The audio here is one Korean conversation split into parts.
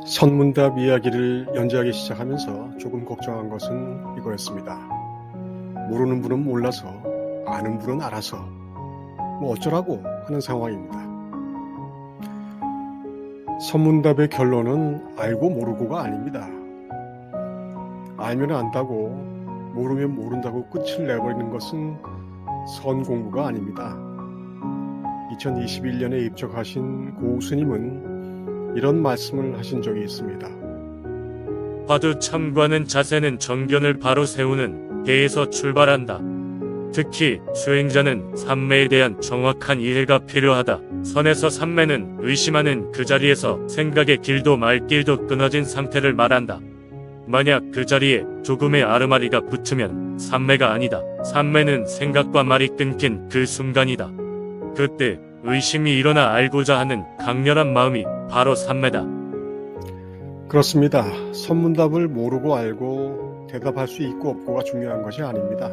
선문답 이야기를 연재하기 시작하면서 조금 걱정한 것은 이거였습니다. 모르는 분은 몰라서, 아는 분은 알아서, 뭐 어쩌라고 하는 상황입니다. 선문답의 결론은 알고 모르고가 아닙니다. 알면 안다고, 모르면 모른다고 끝을 내버리는 것은 선공부가 아닙니다. 2021년에 입적하신 고 스님은 이런 말씀을 하신 적이 있습니다. 화두 참관은 자세는 정견을 바로 세우는 데에서 출발한다. 특히 수행자는 삼매에 대한 정확한 이해가 필요하다. 선에서 삼매는 의심하는 그 자리에서 생각의 길도 말길도 끊어진 상태를 말한다. 만약 그 자리에 조금의 아르마리가 붙으면 삼매가 아니다. 삼매는 생각과 말이 끊긴 그 순간이다. 그때 의심이 일어나 알고자 하는 강렬한 마음이 바로 삼매다. 그렇습니다. 선문답을 모르고 알고 대답할 수 있고 없고가 중요한 것이 아닙니다.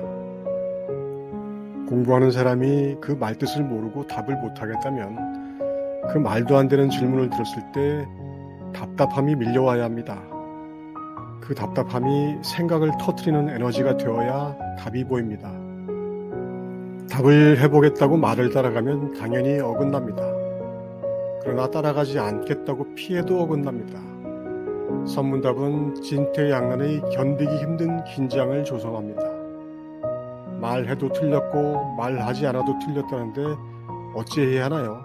공부하는 사람이 그 말뜻을 모르고 답을 못하겠다면 그 말도 안 되는 질문을 들었을 때 답답함이 밀려와야 합니다. 그 답답함이 생각을 터뜨리는 에너지가 되어야 답이 보입니다. 답을 해보겠다고 말을 따라가면 당연히 어긋납니다. 그러나 따라가지 않겠다고 피해도 어긋납니다. 선문답은 진퇴양난의 견디기 힘든 긴장을 조성합니다. 말해도 틀렸고 말하지 않아도 틀렸다는데 어찌해야 하나요?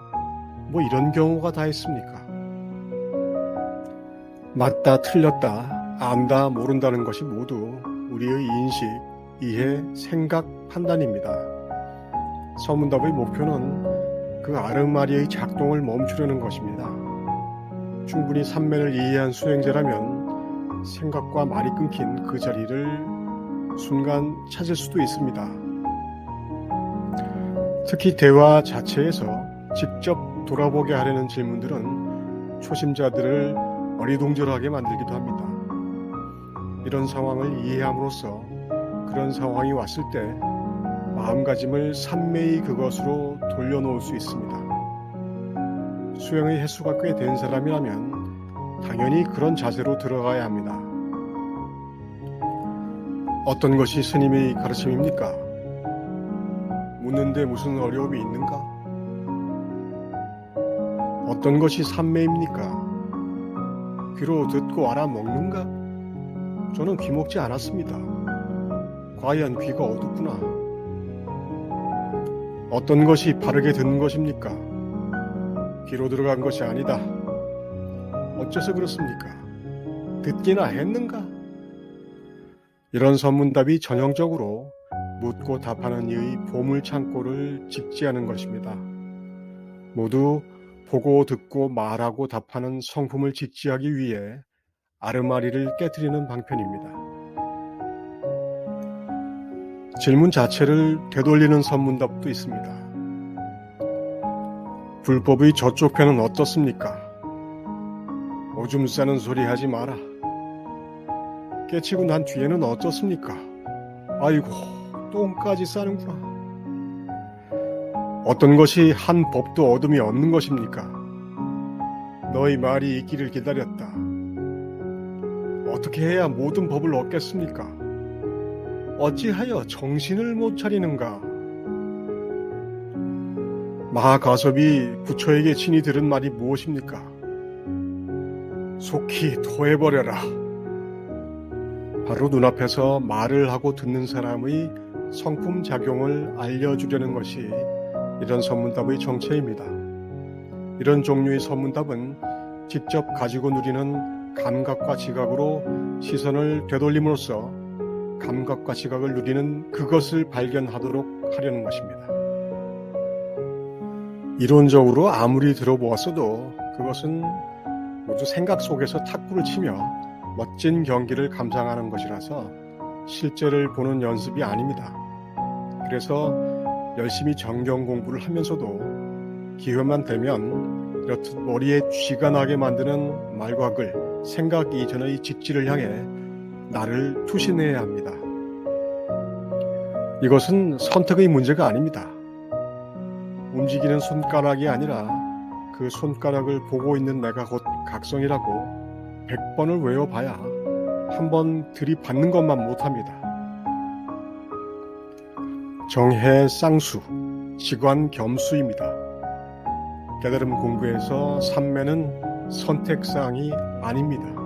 뭐 이런 경우가 다 있습니까? 맞다 틀렸다 안다 모른다는 것이 모두 우리의 인식, 이해, 생각, 판단입니다. 선문답의 목표는 그 아르마리의 작동을 멈추려는 것입니다. 충분히 삼매를 이해한 수행자라면 생각과 말이 끊긴 그 자리를 순간 찾을 수도 있습니다. 특히 대화 자체에서 직접 돌아보게 하려는 질문들은 초심자들을 어리둥절하게 만들기도 합니다. 이런 상황을 이해함으로써 그런 상황이 왔을 때 마음가짐을 삼매의 그것으로 돌려놓을 수 있습니다. 수행의 횟수가 꽤 된 사람이라면 당연히 그런 자세로 들어가야 합니다. 어떤 것이 스님의 가르침입니까? 묻는데 무슨 어려움이 있는가? 어떤 것이 삼매입니까? 귀로 듣고 알아먹는가? 저는 귀 먹지 않았습니다. 과연 귀가 어둡구나. 어떤 것이 바르게 듣는 것입니까? 귀로 들어간 것이 아니다. 어째서 그렇습니까? 듣기나 했는가? 이런 선문답이 전형적으로 묻고 답하는 이의 보물창고를 직지하는 것입니다. 모두 보고 듣고 말하고 답하는 성품을 직지하기 위해 아르마리를 깨뜨리는 방편입니다. 질문 자체를 되돌리는 선문답도 있습니다. 불법의 저쪽 편은 어떻습니까? 오줌 싸는 소리 하지 마라. 깨치고 난 뒤에는 어떻습니까? 아이고, 똥까지 싸는구나. 어떤 것이 한 법도 얻음이 없는 것입니까? 너희 말이 있기를 기다렸다. 어떻게 해야 모든 법을 얻겠습니까? 어찌하여 정신을 못 차리는가? 마하가섭이 부처에게 친히 들은 말이 무엇입니까? 속히 토해버려라. 바로 눈앞에서 말을 하고 듣는 사람의 성품 작용을 알려주려는 것이 이런 선문답의 정체입니다. 이런 종류의 선문답은 직접 가지고 누리는 감각과 지각으로 시선을 되돌림으로써 감각과 지각을 누리는 그것을 발견하도록 하려는 것입니다. 이론적으로 아무리 들어보았어도 그것은 모두 생각 속에서 탁구를 치며 멋진 경기를 감상하는 것이라서 실제를 보는 연습이 아닙니다. 그래서 열심히 정경 공부를 하면서도 기회만 되면 이렇듯 머리에 쥐가 나게 만드는 말과 글, 생각 이전의 직지를 향해 나를 투신해야 합니다. 이것은 선택의 문제가 아닙니다. 움직이는 손가락이 아니라 그 손가락을 보고 있는 내가 곧 각성이라고 100번을 외워봐야 한번 들이받는 것만 못합니다. 정해 쌍수, 직관 겸수입니다. 깨달음 공부에서 삼매는 선택사항이 아닙니다.